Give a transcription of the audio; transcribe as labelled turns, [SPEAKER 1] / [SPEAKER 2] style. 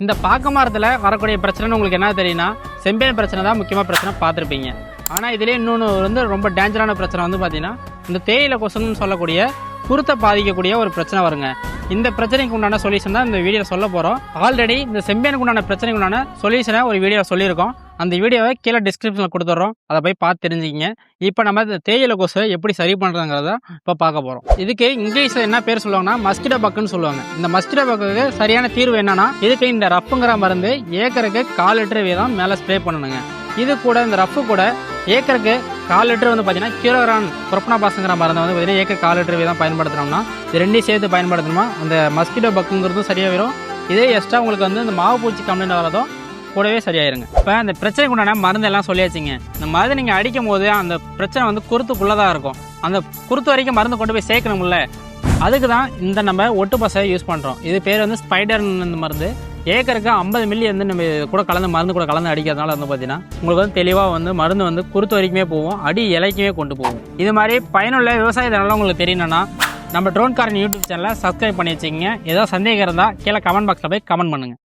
[SPEAKER 1] இந்த பாக்க மரத்தில் வரக்கூடிய பிரச்சனைன்னு உங்களுக்கு என்ன தெரியும்னா, செம்பேன் பிரச்சனை தான் முக்கியமாக பிரச்சனை பார்த்துருப்பீங்க. ஆனால் இதிலே இன்னொன்று வந்து ரொம்ப டேஞ்சரான பிரச்சனை வந்து பார்த்தீங்கன்னா, இந்த தேயிலை கொசுன்னு சொல்லக்கூடிய குருத்தை பாதிக்கக்கூடிய ஒரு பிரச்சனை வருங்க. இந்த பிரச்சனைக்கு உண்டான சொல்யூஷன் தான் இந்த வீடியோவில் சொல்ல போகிறோம். ஆல்ரெடி இந்த செம்பேனுக்கு உண்டான பிரச்சனைக்கு உண்டான சொல்யூஷனை ஒரு வீடியோ சொல்லியிருக்கோம். அந்த வீடியோவை கீழே டிஸ்கிரிப்ஷனில் கொடுத்துட்றோம், அதை போய் பார்த்து தெரிஞ்சுக்கிங்க. இப்போ நம்ம இந்த தேயிலை கொசை எப்படி சரி பண்ணுறதுங்கிறத இப்போ பார்க்க போகிறோம். இதுக்கு இங்கிலீஷில் என்ன பேர் சொல்லுவாங்கன்னா மஸ்கிட்டோ பக்குன்னு சொல்லுவாங்க. இந்த மஸ்கிட்டோ பக்குக்கு சரியான தீர்வு என்னன்னா, இதுக்கு இந்த ரஃப்புங்கிற மருந்து ஏக்கருக்கு 4 லிட்டர் வீதம் மேலே ஸ்ப்ரே பண்ணணுங்க. இது கூட இந்த ரஃப்பு கூட ஏக்கருக்கு 4 லிட்டர் வந்து பார்த்தீங்கன்னா கிலோகிராம் புரோபனபாஸ்ங்கிற மருந்தை வந்து பார்த்தீங்கன்னா ஏக்கர் 4 லிட்டர் வீதம் பயன்படுத்தினோம்னா, இது ரெண்டையும் சேர்த்து பயன்படுத்தணுமா அந்த மஸ்கிட்டோ பக்குங்கிறதும் சரியாக வரும். இதே எக்ஸ்ட்ரா உங்களுக்கு வந்து இந்த மாவு பூச்சி கம்ப்ளைண்ட் வரதும் கூடவே சரியாயிருங்க. இப்போ அந்த பிரச்சனைக்கு உண்டான மருந்து எல்லாம் சொல்லியாச்சுங்க. இந்த மருந்து நீங்கள் அடிக்கும் போது அந்த பிரச்சனை வந்து குருத்துக்குள்ளதாக இருக்கும். அந்த குருத்து வரைக்கும் மருந்து கொண்டு போய் சேர்க்கணும்ல, அதுக்கு தான் இந்த நம்ம ஒட்டு பசை யூஸ் பண்ணுறோம். இது பேர் வந்து ஸ்பைடர் மருந்து. ஏக்கருக்கு 50 மில்லி வந்து நம்ம கூட கலந்து மருந்து கூட கலந்து அடிக்கிறதுனால வந்து பார்த்தீங்கன்னா உங்களுக்கு வந்து தெளிவாக வந்து மருந்து வந்து குருத்து வரைக்குமே போகும், அடி இலைக்குமே கொண்டு போகும். இது மாதிரி பயனுள்ள விவசாயத்தினால உங்களுக்கு தெரியணும்னா நம்ம ட்ரோன் காரன் யூடியூப் சேனலை சப்ஸ்கிரைப் பண்ணி வச்சுக்கோங்க. ஏதோ சந்தேகம் இருந்தால் கீழே கமெண்ட் பாக்ஸில் போய் கமெண்ட் பண்ணுங்கள்.